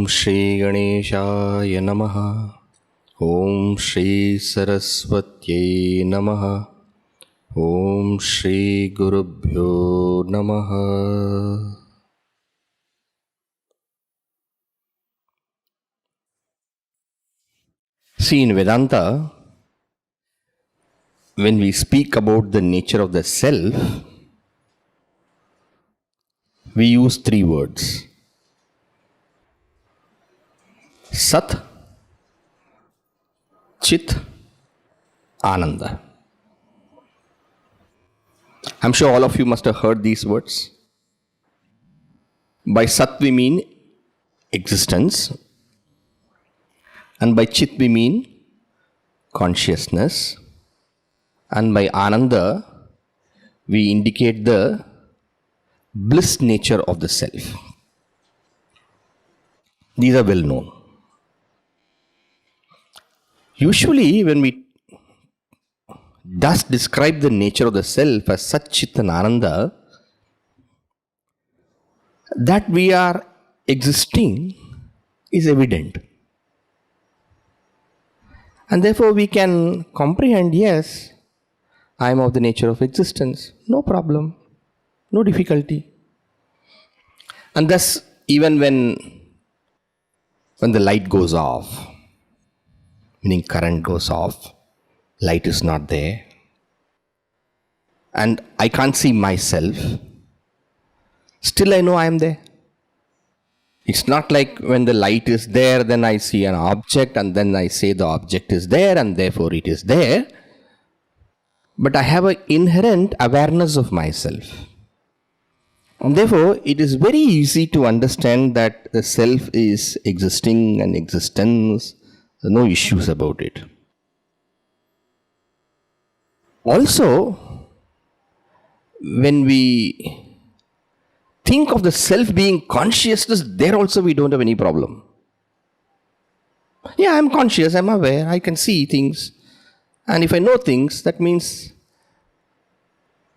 Shri Ganeshaya Namaha. Om Shri Saraswatyai Namaha. Om Shri Gurubhyo Namaha. See, in Vedanta, when we speak about the nature of the self, we use three words: Sat, Chit, Ananda. I'm sure all of you must have heard these words. By Sat we mean existence, and by Chit we mean consciousness, and by Ananda we indicate the bliss nature of the self. These are well known. Usually when we thus describe the nature of the self as Sat, Chit and Ananda, that we are existing is evident. And therefore we can comprehend, yes, I am of the nature of existence. No problem, no difficulty. And thus, even when the light goes off, meaning current goes off, light is not there, and I can't see myself, still I know I am there. It's not like when the light is there, then I see an object and then I say the object is there and therefore it is there. But I have an inherent awareness of myself. And therefore, it is very easy to understand that the self is existing and existence, no issues about it. Also, when we think of the self being consciousness, there also we don't have any problem. Yeah, I'm conscious, I'm aware, I can see things. And if I know things, that means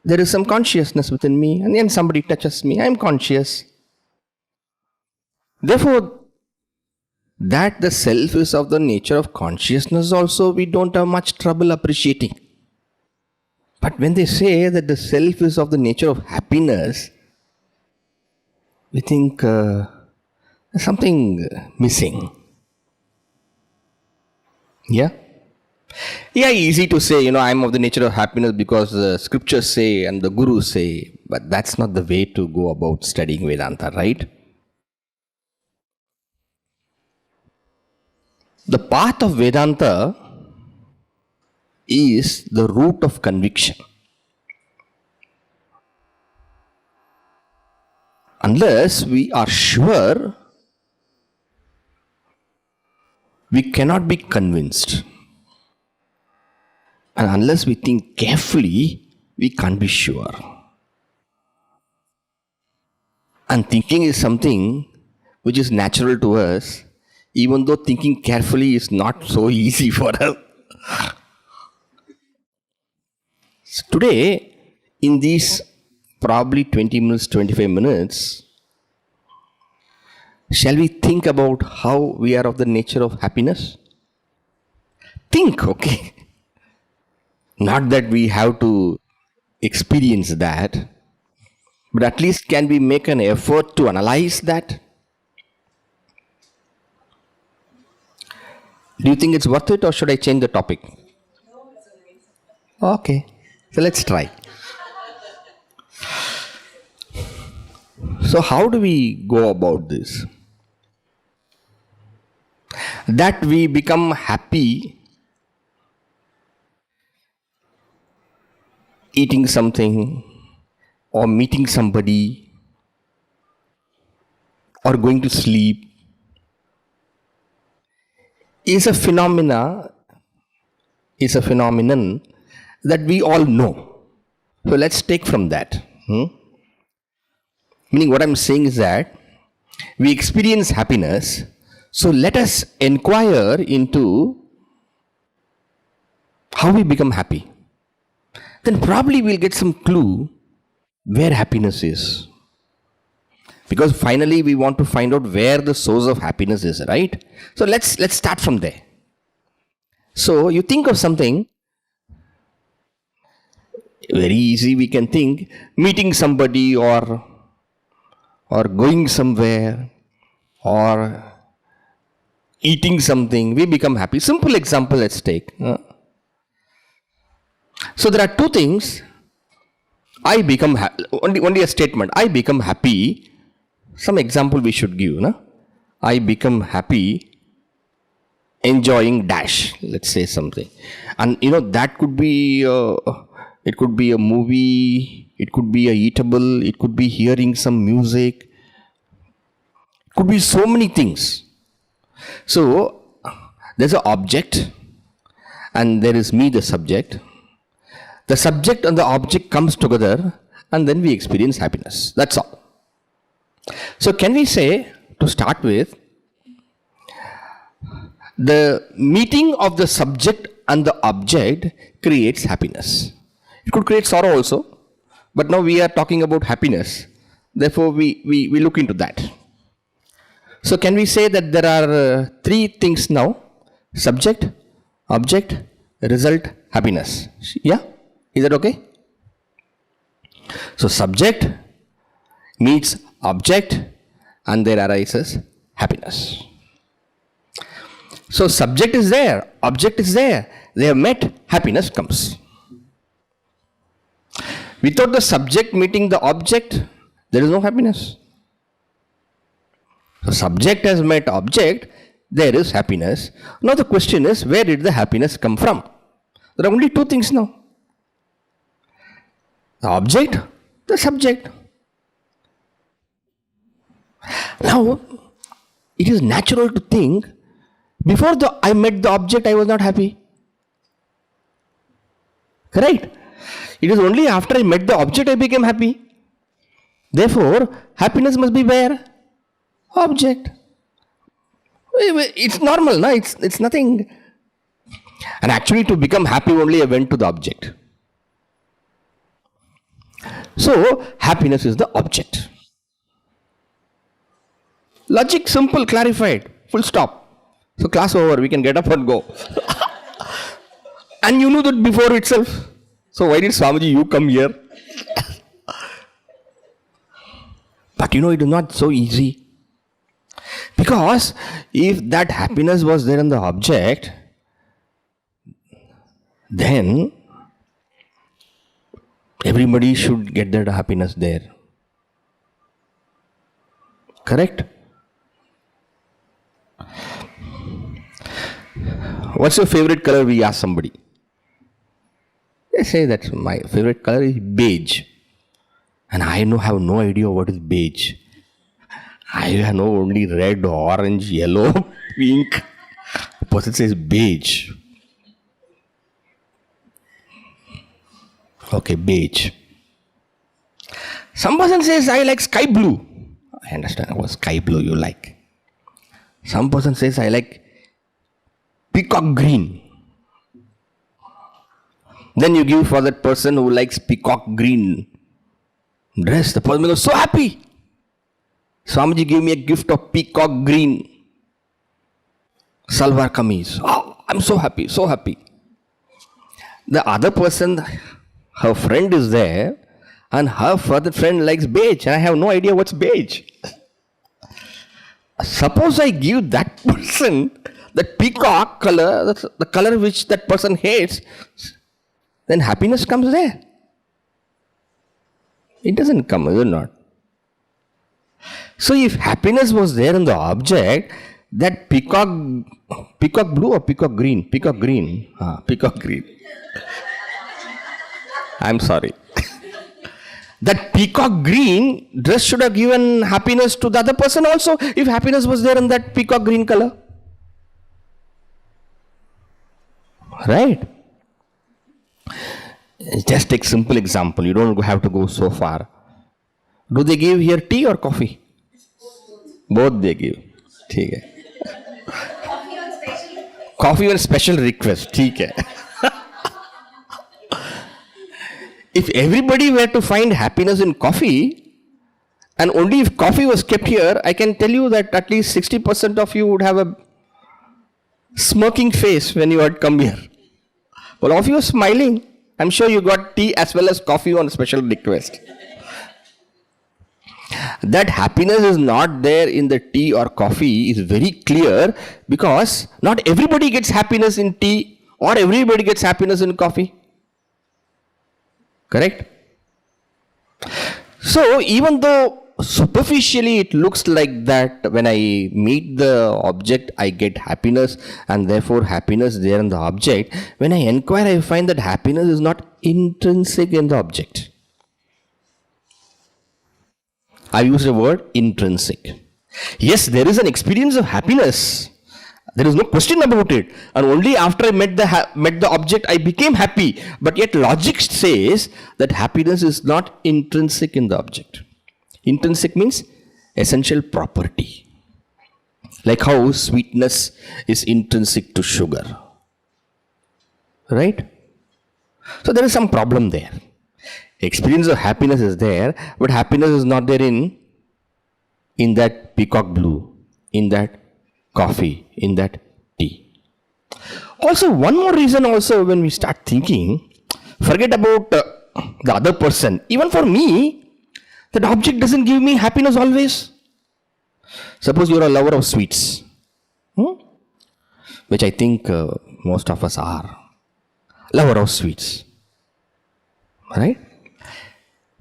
there is some consciousness within me, and then somebody touches me, I'm conscious. Therefore, that the self is of the nature of consciousness also, we don't have much trouble appreciating. But when they say that the self is of the nature of happiness, we think there's something missing. Yeah? Yeah, easy to say, I'm of the nature of happiness because the scriptures say and the gurus say, but that's not the way to go about studying Vedanta, right? The path of Vedanta is the root of conviction. Unless we are sure, we cannot be convinced. And unless we think carefully, we can't be sure. And thinking is something which is natural to us, even though thinking carefully is not so easy for us. So today, in these probably 20 minutes, 25 minutes, shall we think about how we are of the nature of happiness? Think, okay? Not that we have to experience that, but at least can we make an effort to analyze that? Do you think it's worth it, or should I change the topic? Okay, so let's try. So how do we go about this? That we become happy eating something or meeting somebody or going to sleep is a phenomenon that we all know. So let's take from that. Meaning what I'm saying is that we experience happiness, so let us inquire into how we become happy. Then probably we'll get some clue where happiness is. Because finally we want to find out where the source of happiness is, right? So let's start from there. So you think of something very easy. We can think meeting somebody or going somewhere or eating something. We become happy. Simple example. Let's take. So there are two things. I become only a statement. I become happy. Some example we should give. No? I become happy enjoying dash. Let's say something, and that could be. It could be a movie. It could be a eatable. It could be hearing some music. It could be so many things. So there's an object, and there is me, the subject. The subject and the object comes together, and then we experience happiness. That's all. So can we say, to start with, the meeting of the subject and the object creates happiness. It could create sorrow also, but now we are talking about happiness. Therefore, we look into that. So can we say that there are three things now: subject, object, result, happiness. Yeah? Is that okay? So subject meets object, and there arises happiness. So subject is there, object is there, they have met, happiness comes. Without the subject meeting the object, there is no happiness. So subject has met object, there is happiness. Now the question is, where did the happiness come from? There are only two things now. The object, the subject. Now, it is natural to think, before I met the object, I was not happy. Correct? It is only after I met the object I became happy. Therefore, happiness must be where? Object. It's normal, no? It's nothing. And actually, to become happy only I went to the object. So, happiness is the object. Logic, simple, clarified, full stop. So class over, we can get up and go. And you knew that before itself. So why did Swamiji, you come here? But it is not so easy. Because if that happiness was there in the object, then everybody should get that happiness there. Correct? What's your favorite color? We ask somebody. They say that my favorite color is beige. And I have no idea what is beige. I know only red, orange, yellow, pink. The person says beige. Okay, beige. Some person says, I like sky blue. I understand what sky blue you like. Some person says, I like peacock green. Then you give for that person who likes peacock green dress. The person becomes so happy. Swamiji gave me a gift of peacock green salwar kameez. Oh, I'm so happy, so happy. The other person, her friend is there, and her further friend likes beige, and I have no idea what's beige. Suppose I give that person that peacock color, that's the color which that person hates, then happiness comes there. It doesn't come, is it not? So if happiness was there in the object, that peacock blue or peacock green? Peacock green. Peacock green. I'm sorry. That peacock green dress should have given happiness to the other person also, if happiness was there in that peacock green color. Right? Just take simple example. You don't have to go so far. Do they give here tea or coffee? Both they give. ठीक है. Coffee on special request. ठीक है. If everybody were to find happiness in coffee, And only if coffee was kept here, I can tell you that at least 60% of you would have a smirking face when you had come here. Well, all of you are smiling. I'm sure you got tea as well as coffee on special request. That happiness is not there in the tea or coffee is very clear, because not everybody gets happiness in tea or everybody gets happiness in coffee. Correct? So even though superficially it looks like that when I meet the object I get happiness and therefore happiness there in the object, when I inquire I find that happiness is not intrinsic in the object. I used the word intrinsic. Yes, there is an experience of happiness. There is no question about it. And only after I met the object, I became happy. But yet logic says that happiness is not intrinsic in the object. Intrinsic means essential property. Like how sweetness is intrinsic to sugar. Right? So there is some problem there. Experience of happiness is there, but happiness is not there in that peacock blue, in that coffee, in that tea. Also, one more reason also when we start thinking, forget about the other person. Even for me, that object doesn't give me happiness always. Suppose you're a lover of sweets, which I think most of us are. Lover of sweets. Right?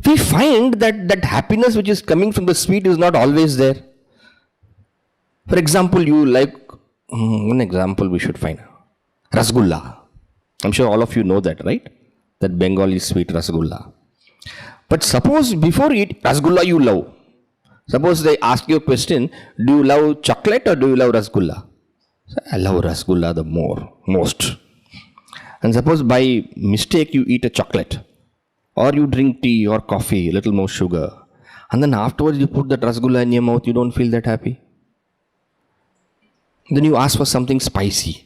We find that happiness which is coming from the sweet is not always there. For example, you like, one example we should find, rasgulla. I'm sure all of you know that, right? That Bengali sweet rasgulla. But suppose before eat rasgulla you love. Suppose they ask you a question, do you love chocolate or do you love rasgulla? I love rasgulla the most. And suppose by mistake you eat a chocolate. Or you drink tea or coffee, a little more sugar. And then afterwards you put that rasgulla in your mouth, you don't feel that happy. Then you ask for something spicy.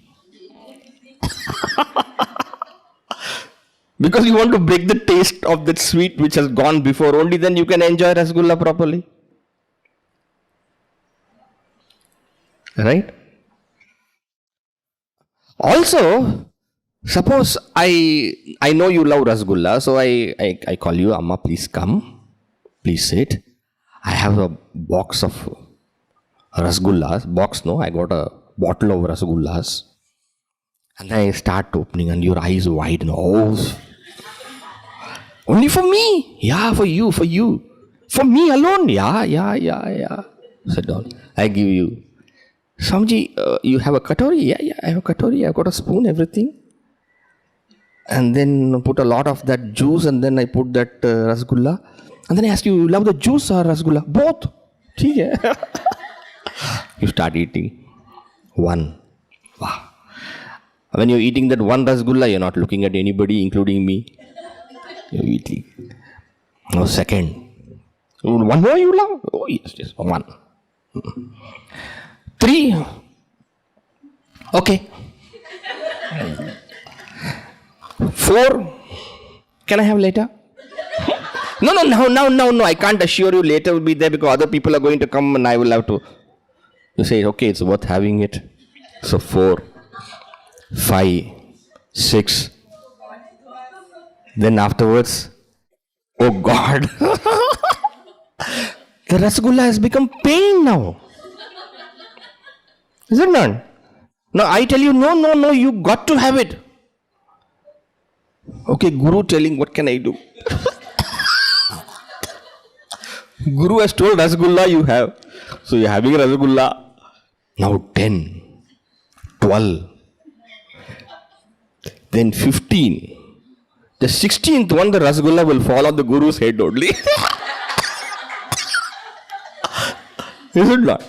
Because you want to break the taste of that sweet which has gone before. Only then you can enjoy rasgulla properly. Right? Also, suppose I know you love rasgulla, so I call you, Amma, please come, please sit. I have a box of rasgullas, I got a bottle of rasgullas. And then I start opening and your eyes widen. Oh, only for me? Yeah, for you. For me alone? Yeah. Sit down. I give you. Swamiji, you have a katori? Yeah, I have a katori. I've got a spoon, everything. And then put a lot of that juice and then I put that rasgulla. And then I ask you love the juice or rasgulla? Both. You start eating. One. Wow. When you're eating that one rasgulla, you're not looking at anybody, including me. You're eating. No, second. One more you love? Oh, yes, one. 3. Okay. 4. Can I have later? No. I can't assure you later will be there because other people are going to come and I will have to. You say, okay, it's worth having it. So 4, 5, 6. Then afterwards, oh God. The rasgulla has become pain now. Is it not? No, I tell you, no, you got to have it. Okay, Guru telling, what can I do? Guru has told rasgulla you have. So you're having rasgulla. Now 10, 12, then 15. The 16th one, the rasgulla will fall on the Guru's head only. Is it not?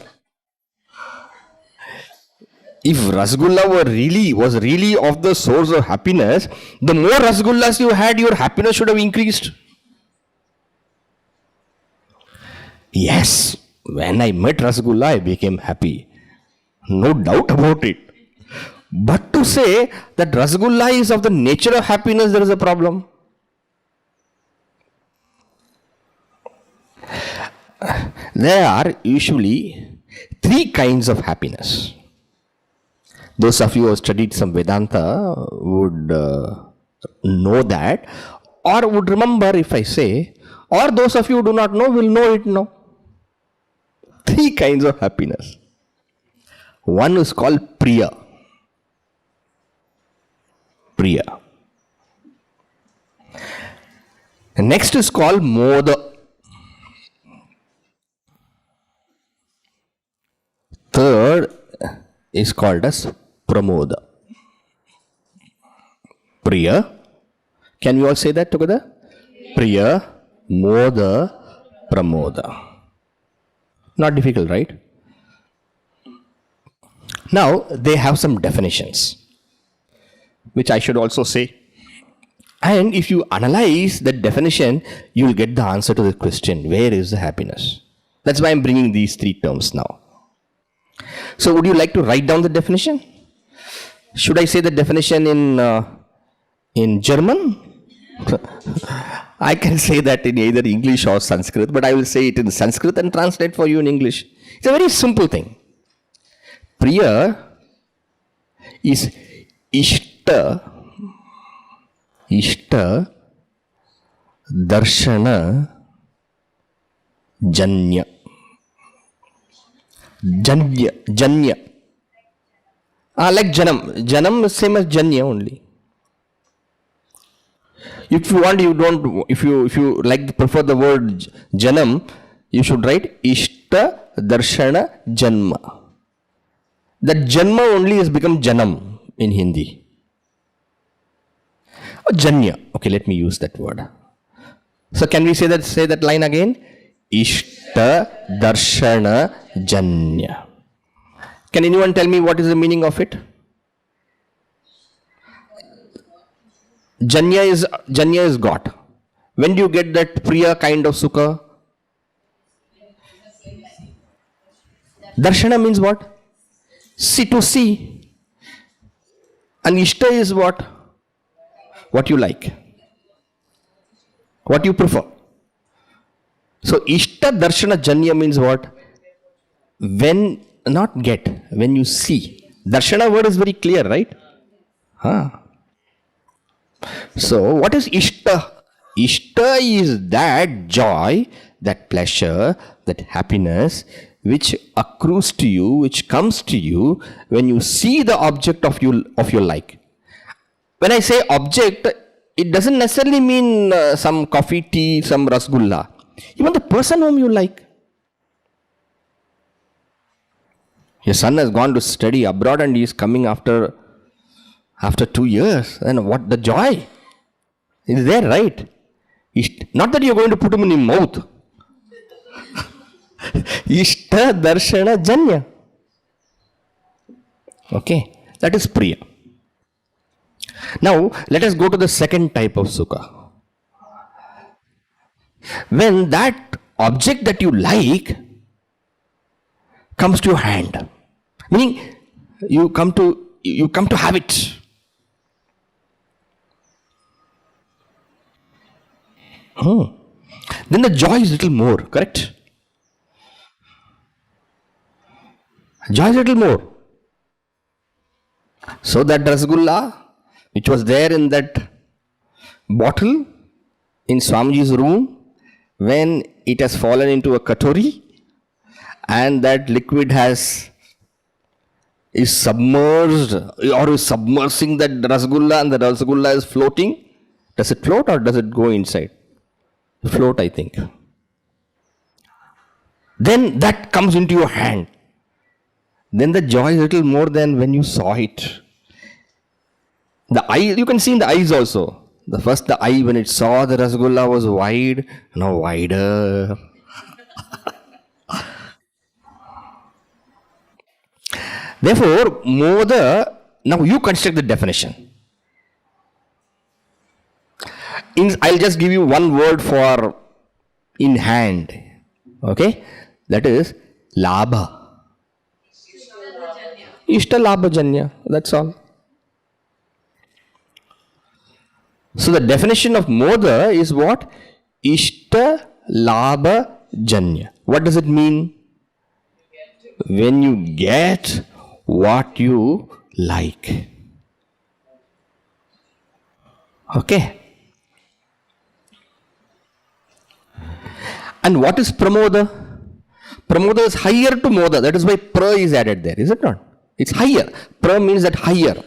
If rasgulla was really of the source of happiness, the more rasgullas you had, your happiness should have increased. Yes, when I met rasgulla, I became happy. No doubt about it. But to say that rasgulla is of the nature of happiness, there is a problem. There are usually three kinds of happiness. Those of you who have studied some Vedanta would know that, or would remember if I say, or those of you who do not know will know it now. Three kinds of happiness. One is called Priya. Priya. The next is called Moda. Third is called as Pramoda. Priya. Can we all say that together? Priya, Moda, Pramoda. Not difficult, right? Now, they have some definitions, which I should also say. And if you analyze that definition, you will get the answer to the question, where is the happiness? That's why I'm bringing these three terms now. So, would you like to write down the definition? Should I say the definition in German? I can say that in either English or Sanskrit, but I will say it in Sanskrit and translate for you in English. It's a very simple thing. Priya is Ishta Darshana Janya. Like Janam. Janam is same as Janya only. If you want, if you like prefer the word Janam, you should write Ishta Darshana Janma. That Janma only has become Janam in Hindi. Or Janya. Okay, let me use that word. So can we say that line again? Ishta Darshana Janya. Can anyone tell me what is the meaning of it? Janya is got. When do you get that Priya kind of sukha? Darshana means what? See, to see. And Ishta is what? What you like. What you prefer. So Ishta Darshana Janya means what? When, not get, when you see. Darshana word is very clear, right? So what is Ishta? Ishta is that joy, that pleasure, that happiness which accrues to you, which comes to you when you see the object of your like. When I say object, it doesn't necessarily mean some coffee, tea, some rasgulla. Even the person whom you like. Your son has gone to study abroad and he is coming after 2 years. And what the joy is there, right? Not that you are going to put him in your mouth. Ishta Darshana Janya. Okay, that is Priya. Now, let us go to the second type of sukha. When that object that you like comes to your hand, meaning you come to have it. Then the joy is little more, correct? Joy is little more. So that rasgulla, which was there in that bottle in Swamiji's room, when it has fallen into a katori and that liquid is submerged or is submersing that rasgulla and the rasgulla is floating, does it float or does it go inside? Float, I think. Then that comes into your hand. Then the joy is a little more than when you saw it. The eye, you can see in the eyes also. The eye when it saw the rasgulla was wide, now wider. Therefore, Moda, now you construct the definition. I'll just give you one word for in hand. Okay? That is Labha. Ishta Labha Janya. That's all. So the definition of Moda is what? Ishta Labha Janya. What does it mean? When you get what you like. Okay. And what is pramoda? Pramoda is higher to moda. That is why pra is added there, is it not? It's higher. Pra means that higher.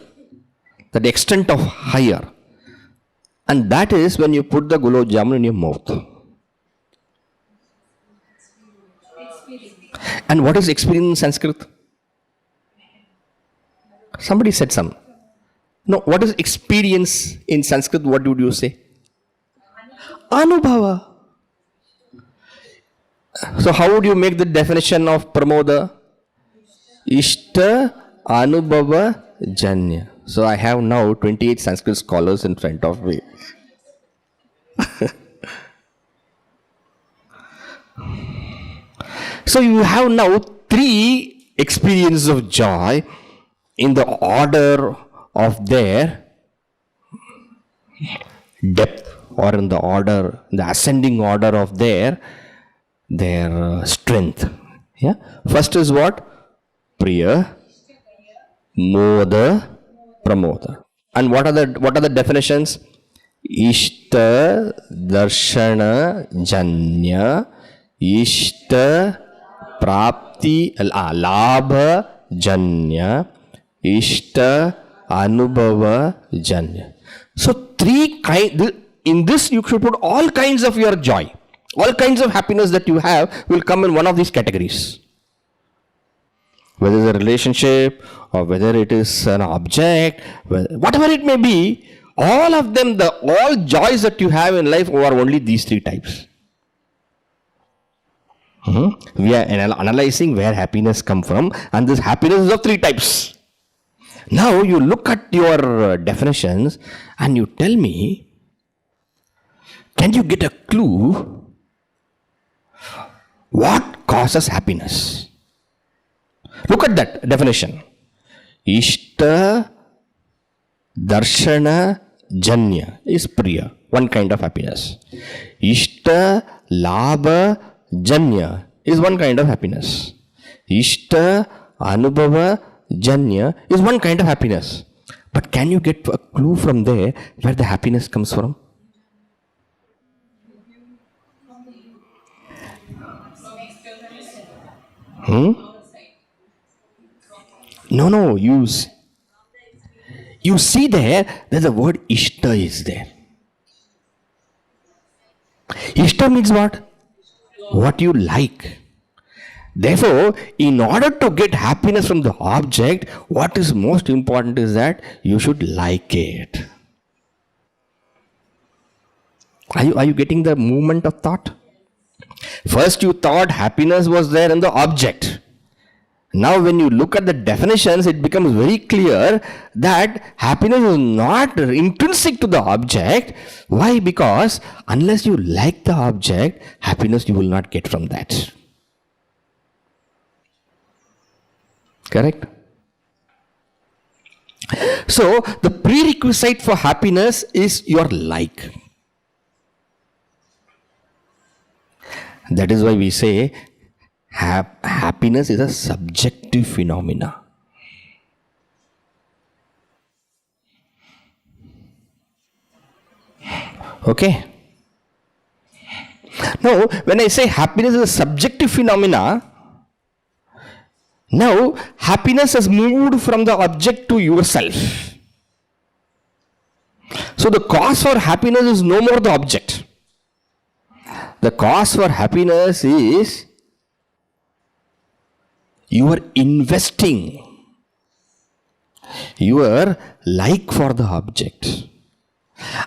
That extent of higher. And that is when you put the gulab jamun in your mouth. And what is experience in Sanskrit? Somebody said some. No, what is experience in Sanskrit? What would you say? Anubhava. So how would you make the definition of pramoda? Ishta anubhava janya. So I have now 28 Sanskrit scholars in front of me. So you have now 3 experiences of joy in the order of their depth, or in the ascending order of their strength. Yeah. First is what? Priya, Moda, Pramoda. And what are the definitions? Ishta, Darshana, Janya, Ishta, Prapti, Labha, Janya, Ishta, Anubhava, Janya. So 3 kinds, in this you should put all kinds of your joy. All kinds of happiness that you have will come in one of these categories. Whether it's a relationship or whether it is an object, whatever it may be, all of them, all joys that you have in life are only these 3 types. We are analyzing where happiness comes from, and this happiness is of 3 types. Now you look at your definitions and you tell me, can you get a clue what causes happiness? Look at that definition. Ishta, Darshana, Janya is Priya, one kind of happiness. Ishta, Labha, Janya is one kind of happiness. Ishta, Anubhava, Janya is one kind of happiness. But can you get a clue from there where the happiness comes from? No, you see there's the word Ishta is there. Ishta means what? What you like. Therefore, in order to get happiness from the object, what is most important is that you should like it. Are you getting the movement of thought? First you thought happiness was there in the object. Now when you look at the definitions, it becomes very clear that happiness is not intrinsic to the object. Why? Because unless you like the object, happiness you will not get from that. Correct? So the prerequisite for happiness is your like. That is why we say happiness is a subjective phenomena. Okay. Now, when I say happiness is a subjective phenomena, now happiness has moved from the object to yourself. So the cause for happiness is no more the object. The cause for happiness is you are investing your like for the object.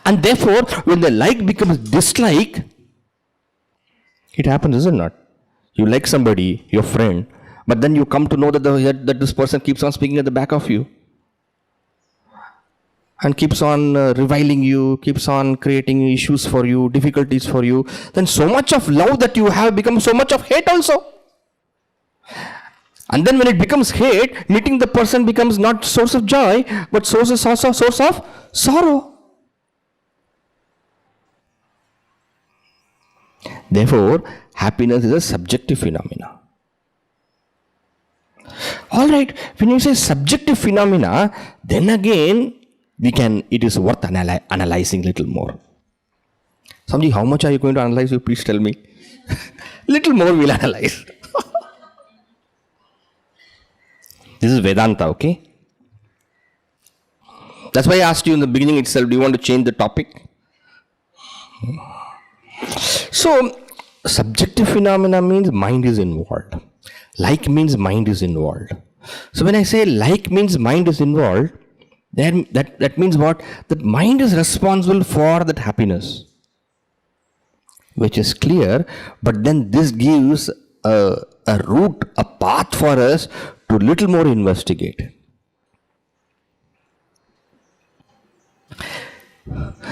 And therefore, when the like becomes dislike, it happens, is it not? You like somebody, your friend, but then you come to know that this person keeps on speaking at the back of you and keeps on reviling you, keeps on creating issues for you, difficulties for you. Then so much of love that you have becomes so much of hate also. And then when it becomes hate, meeting the person becomes not source of joy, but source of sorrow. Therefore, happiness is a subjective phenomena. All right, when you say subjective phenomena, then again it is worth analyzing little more. Swamiji, how much are you going to analyze? You please tell me. Little more we'll analyze. This is Vedanta, okay? That's why I asked you in the beginning itself, do you want to change the topic? So, subjective phenomena means mind is involved. Like means mind is involved. So when I say like means mind is involved, then that means what? That mind is responsible for that happiness, which is clear, but then this gives a route, a path for us to little more investigate.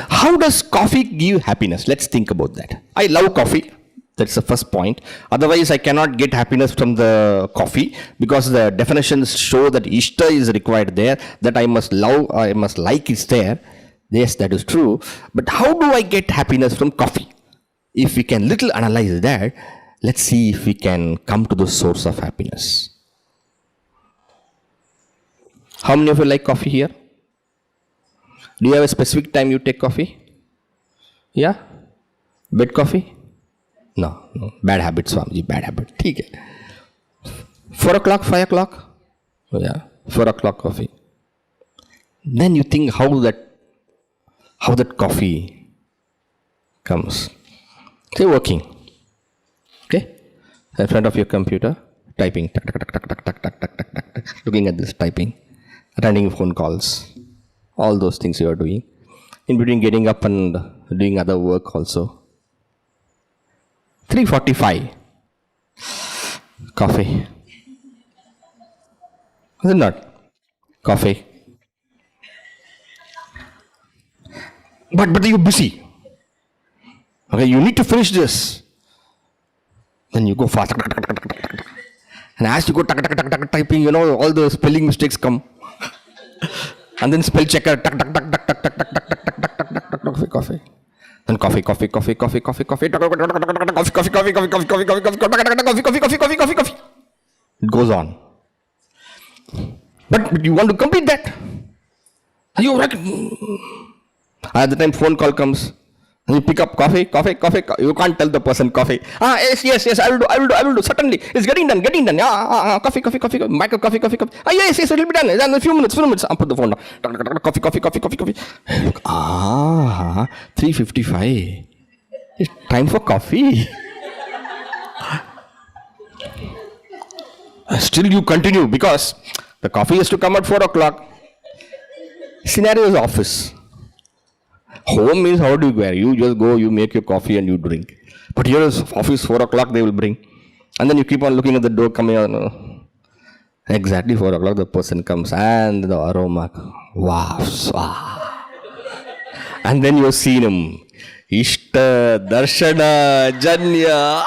How does coffee give happiness? Let's think about that. I love coffee. That's the first point. Otherwise, I cannot get happiness from the coffee, because the definitions show that Ishta is required there, that I must love, I must like is there. Yes, that is true. But how do I get happiness from coffee? If we can little analyze that, let's see if we can come to the source of happiness. How many of you like coffee here? Do you have a specific time you take coffee? Yeah? Bed coffee? No. Bad habit, Swamiji, bad habit. Okay. 4 o'clock, 5 o'clock? Oh, yeah, 4 o'clock coffee. Then you think how that coffee comes. Say working. Okay? In front of your computer, typing, looking at this typing, attending phone calls, all those things you are doing. In between getting up and doing other work also. 3:45. Coffee. Is it not? Coffee. But you're busy. Okay, you need to finish this. Then you go fast. And as you go typing, all the spelling mistakes come. And then spell checker, coffee. Then coffee. It goes on. But you want to complete that. You at the time phone call comes. You pick up coffee. You can't tell the person coffee. Yes, I will do. Certainly. It's getting done. Yeah, coffee. Michael, coffee. Yes, it will be done. In a few minutes. I'll put the phone down. Coffee. 3:55. It's time for coffee. Still you continue, because the coffee has to come at 4 o'clock. Scenario is office. Home means how do you go? You just go, you make your coffee and you drink. But here is office, 4 o'clock they will bring. And then you keep on looking at the door coming on. Exactly 4 o'clock the person comes and the aroma. Wow. And then you've seen him. Ishta, Darshana, Janya.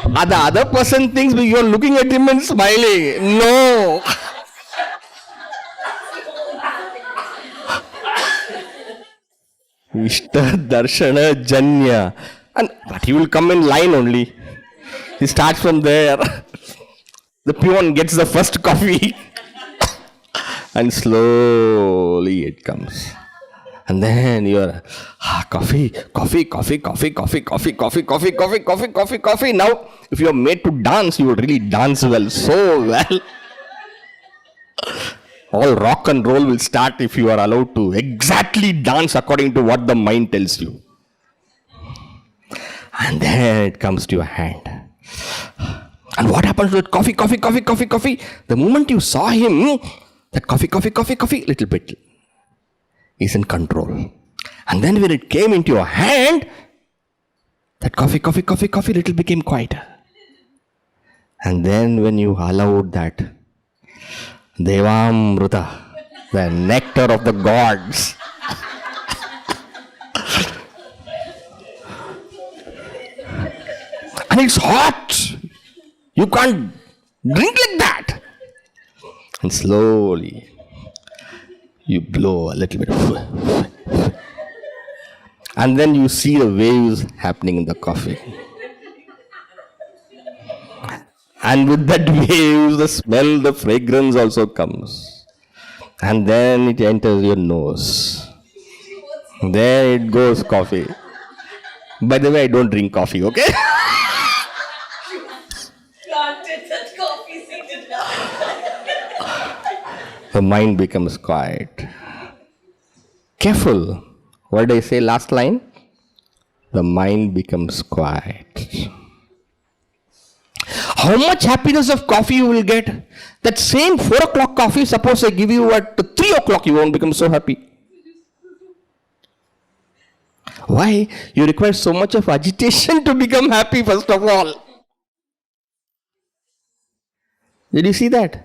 And the other person thinks you're looking at him and smiling. No. Ishta, Darshana, Janya. But he will come in line only. He starts from there. The peon gets the first coffee. And slowly it comes. And then you're coffee. Now, if you're made to dance, you will really dance well, so well. All rock and roll will start if you are allowed to exactly dance according to what the mind tells you. And then it comes to your hand. And what happens to that coffee? The moment you saw him, that coffee, little bit is in control. And then when it came into your hand, that coffee, little became quieter. And then when you allowed that Devamruta, the nectar of the gods, and it's hot, you can't drink like that. And slowly you blow a little bit, And then you see the waves happening in the coffee. And with that waves, the smell, the fragrance also comes. And then it enters your nose. There it goes, coffee. By the way, I don't drink coffee, okay? Planted that coffee seed. The mind becomes quiet. Careful. What did I say last line? The mind becomes quiet. How much happiness of coffee you will get? That same 4 o'clock coffee, suppose I give you at 3 o'clock, you won't become so happy. Why? You require so much of agitation to become happy, first of all. Did you see that?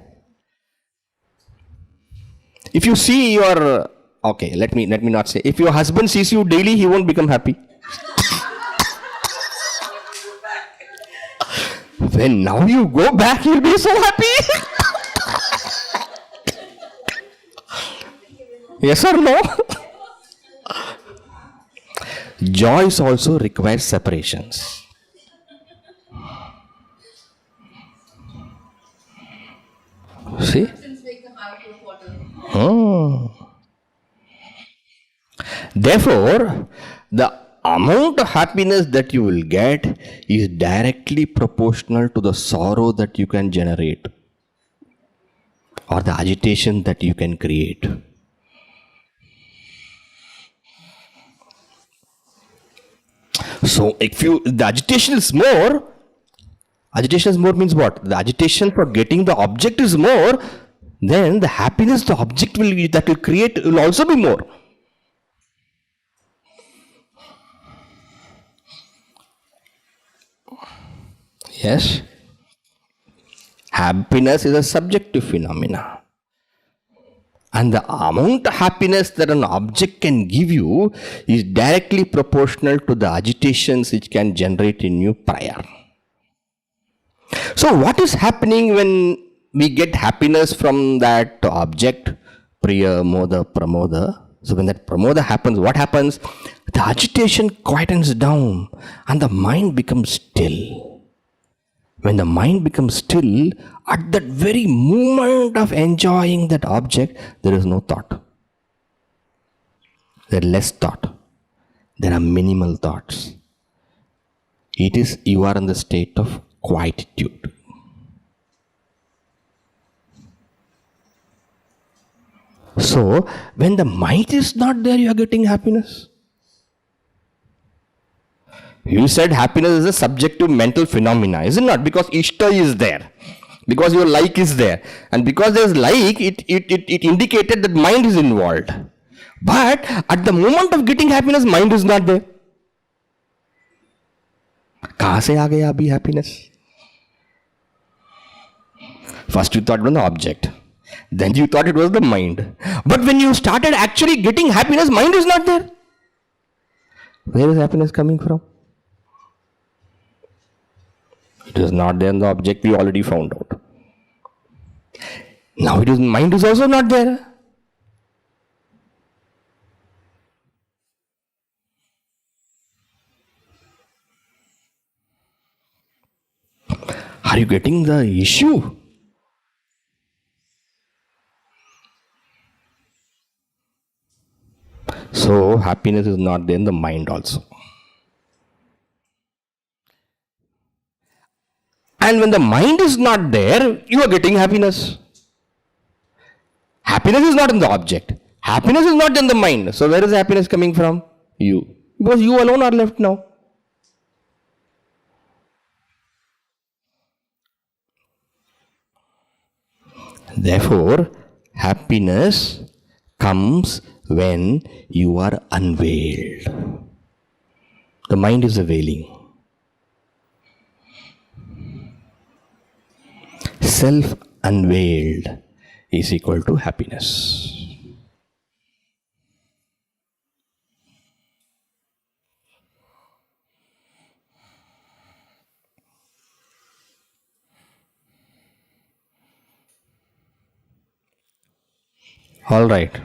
If you see your, okay, let me not say, if your husband sees you daily, he won't become happy. When now you go back, he'll be so happy. Yes or no? Joys also require separations. See? Therefore, the amount of happiness that you will get is directly proportional to the sorrow that you can generate or the agitation that you can create. So if the agitation is more means what? The agitation for getting the object is more, then the happiness the object that will create will also be more. Yes. Happiness is a subjective phenomena. And the amount of happiness that an object can give you is directly proportional to the agitations it can generate in you prior. So what is happening when we get happiness from that object, Priya, Moda, Pramoda? So when that Pramoda happens, what happens? The agitation quietens down and the mind becomes still. When the mind becomes still, at that very moment of enjoying that object, there is no thought. There is less thought. There are minimal thoughts. You are in the state of quietude. So, when the mind is not there, you are getting happiness. You said happiness is a subjective mental phenomena, is it not? Because Ishta is there. Because your like is there. And because there is like, it indicated that mind is involved. But at the moment of getting happiness, mind is not there. कहाँ से आ गया अभी happiness? First you thought it was the object. Then you thought it was the mind. But when you started actually getting happiness, mind is not there. Where is happiness coming from? It is not there in the object we already found out. Now mind is also not there. Are you getting the issue? So happiness is not there in the mind also. And when the mind is not there, you are getting happiness. Happiness is not in the object. Happiness is not in the mind. So where is happiness coming from? You. Because you alone are left now. Therefore, happiness comes when you are unveiled. The mind is availing. Self unveiled is equal to happiness. All right.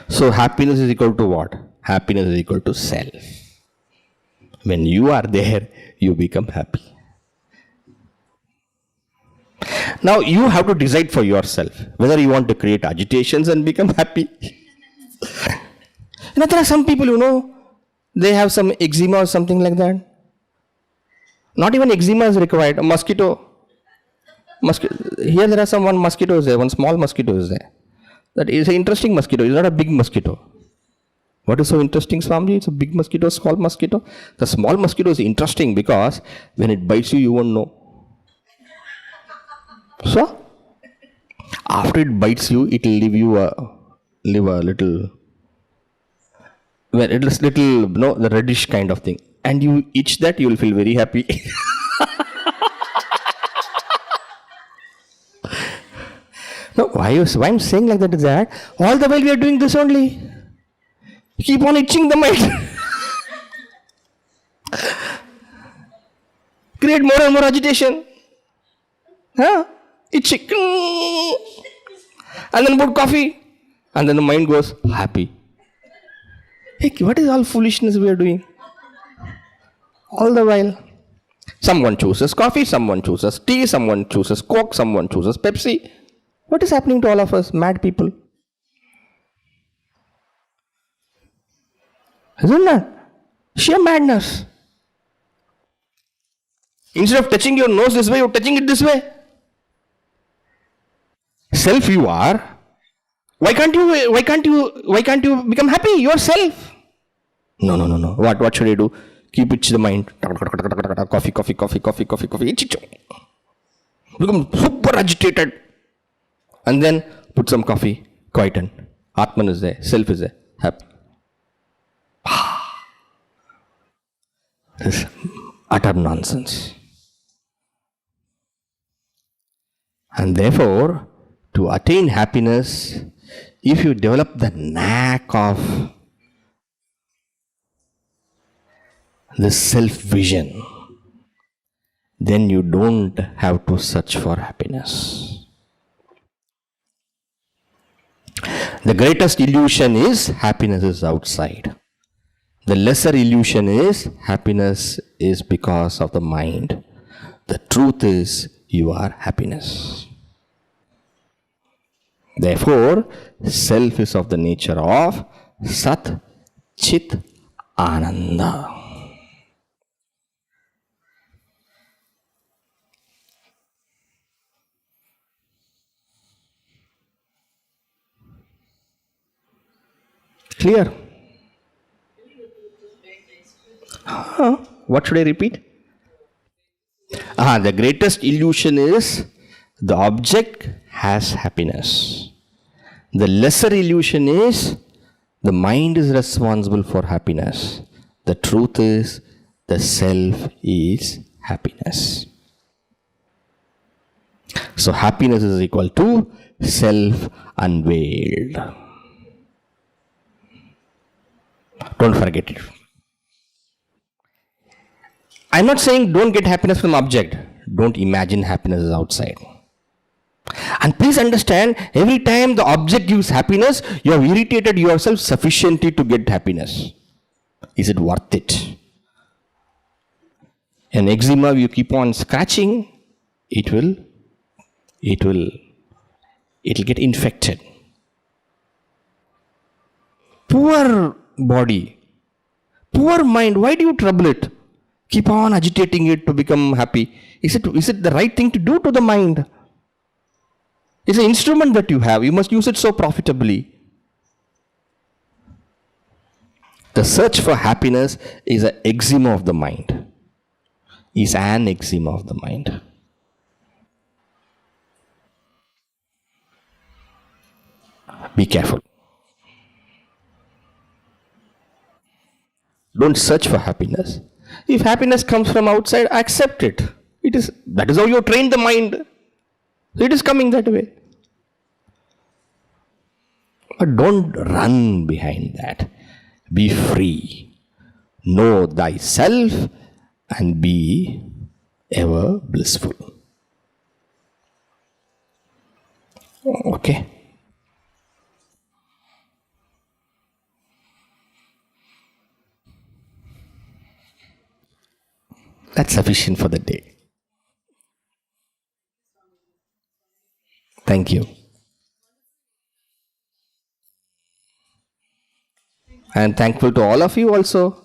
So happiness is equal to what? Happiness is equal to self. When you are there, you become happy. Now you have to decide for yourself whether you want to create agitations and become happy. There are some people, they have some eczema or something like that. Not even eczema is required. A mosquito. Here there are one mosquito is there, one small mosquito is there. That is an interesting mosquito. It's not a big mosquito. What is so interesting, Swami? It's a big mosquito, small mosquito. The small mosquito is interesting because when it bites you, you won't know. So, after it bites you, it will leave a little, well, it's little, the reddish kind of thing. And you itch that, you will feel very happy. No, why I'm saying like that is that all the while we are doing this only. Keep on itching the mind. Create more and more agitation. Itching. And then put coffee. And then the mind goes happy. Hey, what is all foolishness we are doing? All the while. Someone chooses coffee, someone chooses tea, someone chooses Coke, someone chooses Pepsi. What is happening to all of us, mad people? Isn't that sheer madness? Instead of touching your nose this way, you're touching it this way. Self you are. Why can't you become happy yourself? No. What should I do? Keep itch the mind. Coffee. Itch. Become super agitated. And then put some coffee. Quieten. Atman is there. Self is there. Happy. This is utter nonsense. And therefore, to attain happiness, if you develop the knack of the self-vision, then you don't have to search for happiness. The greatest illusion is happiness is outside. The lesser illusion is happiness is because of the mind. The truth is you are happiness. Therefore, self is of the nature of Sat Chit Ananda. Clear? What should I repeat? The greatest illusion is the object has happiness. The lesser illusion is the mind is responsible for happiness. The truth is the self is happiness. So happiness is equal to self unveiled. Don't forget it. I'm not saying don't get happiness from object. Don't imagine happiness is outside. And please understand, every time the object gives happiness, you have irritated yourself sufficiently to get happiness. Is it worth it? An eczema, you keep on scratching, it will get infected. Poor body, poor mind, why do you trouble it? Keep on agitating it to become happy. Is it the right thing to do to the mind? It's an instrument that you have. You must use it so profitably. The search for happiness is an eczema of the mind. Is an eczema of the mind. Be careful. Don't search for happiness. If happiness comes from outside, accept it. That is how you train the mind. It is coming that way. But don't run behind that. Be free. Know thyself and be ever blissful. Okay. That's sufficient for the day. Thank you. I am thankful to all of you also.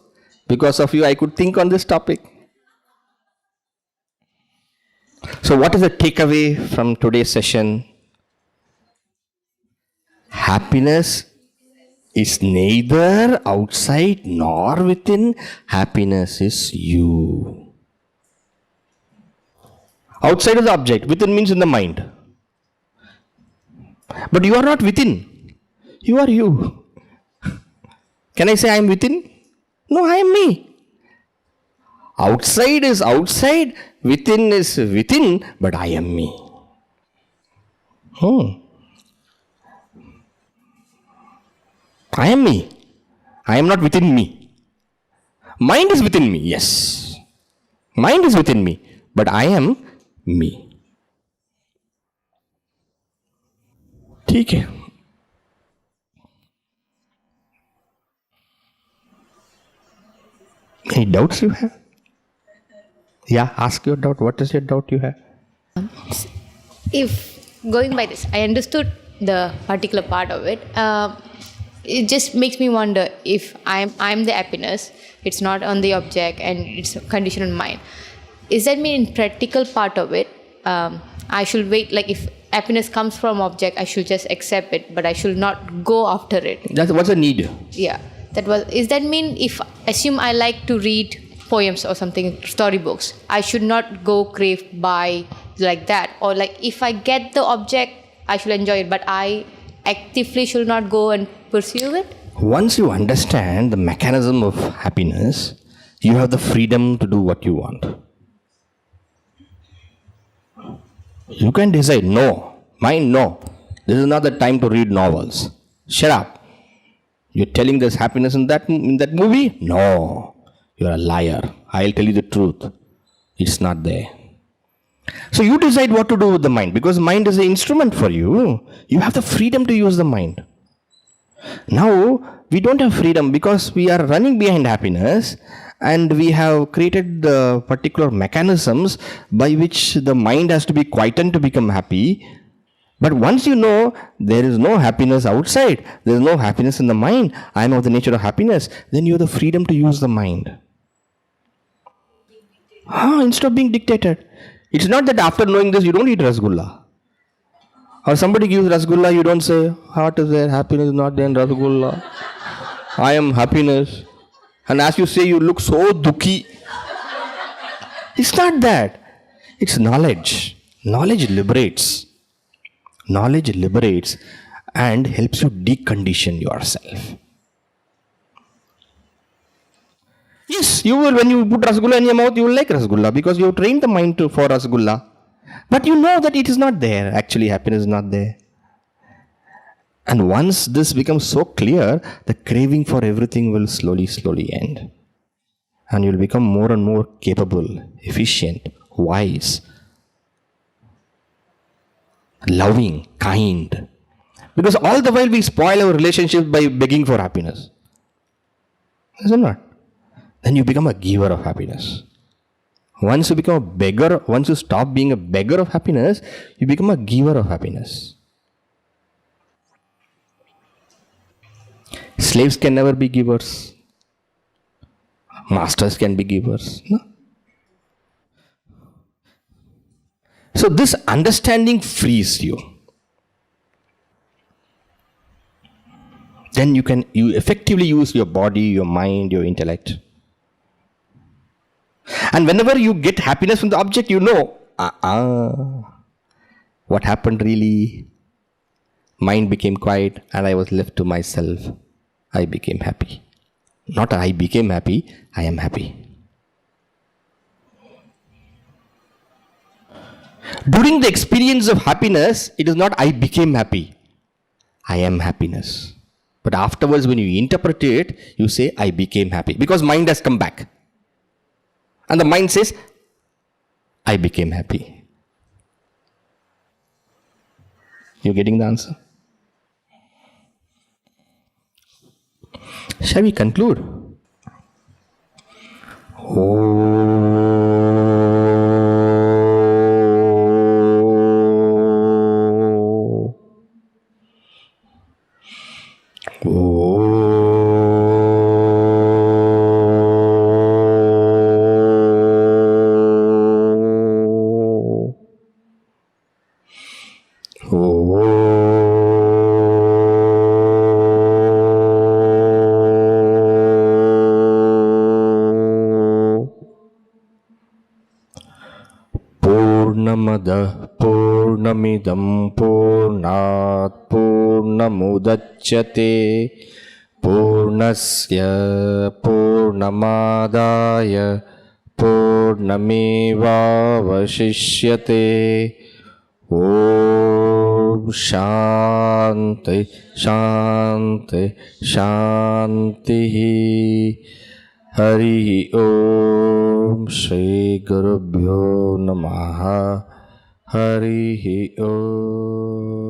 Because of you, I could think on this topic. So, what is the takeaway from today's session? Happiness is neither outside nor within. Happiness is you. Outside is the object, within means in the mind. But you are not within. You are you. Can I say I am within? No, I am me. Outside is outside, within is within, but I am me. I am me. I am not within me. Mind is within me, yes. Mind is within me, but I am me. ठीक है. Any doubts you have? Yeah, ask your doubt. What is your doubt you have? If going by this, I understood the particular part of it. It just makes me wonder if I'm the happiness. It's not on the object and it's a condition on mind. Is that mean in practical part of it, I should wait? Like if happiness comes from object, I should just accept it, but I should not go after it. That's what's the need. Yeah, that was. Is that mean if assume I like to read poems or something, storybooks, I should not go crave by like that, or like if I get the object, I should enjoy it, but I actively should not go and pursue it? Once you understand the mechanism of happiness, you have the freedom to do what you want. You can decide, no, mind, no. This is not the time to read novels. Shut up. You're telling there's happiness in that movie? No. You're a liar. I'll tell you the truth. It's not there. So you decide what to do with the mind, because mind is an instrument for you. You have the freedom to use the mind. Now, we don't have freedom because we are running behind happiness, and we have created the particular mechanisms by which the mind has to be quietened to become happy. But once you know there is no happiness outside, there is no happiness in the mind, I am of the nature of happiness, then you have the freedom to use the mind. Instead of being dictated. It's not that after knowing this you don't eat rasgulla. Or somebody gives rasgulla, you don't say, heart is there, happiness is not there in rasgulla. I am happiness. And as you say, you look so dukhi. It's not that. It's knowledge. Knowledge liberates. Knowledge liberates and helps you decondition yourself. Yes, you will, when you put rasgulla in your mouth, you will like rasgulla because you have trained the mind for rasgulla. But you know that it is not there. Actually, happiness is not there. And once this becomes so clear, the craving for everything will slowly end. And you will become more and more capable, efficient, wise, loving, kind. Because all the while we spoil our relationships by begging for happiness. Is it not? Then you become a giver of happiness. Once you become a beggar, once you stop being a beggar of happiness, you become a giver of happiness. Slaves can never be givers. Masters can be givers. No? So this understanding frees you. Then you effectively use your body, your mind, your intellect. And whenever you get happiness from the object, you know, what happened really? Mind became quiet and I was left to myself. I became happy. Not I became happy, I am happy. During the experience of happiness, it is not I became happy. I am happiness. But afterwards, when you interpret it, you say I became happy. Because mind has come back. And the mind says, I became happy. You getting the answer? Shall we conclude? Oh. Purnamadah Purnamidam Purnat Purnamudachyate Purnasya Purnamadaya Purnamevavashishyate. Om Shanti Shanti Shanti. Hari Om Shri Gurubhyo Namaha. Hari Om.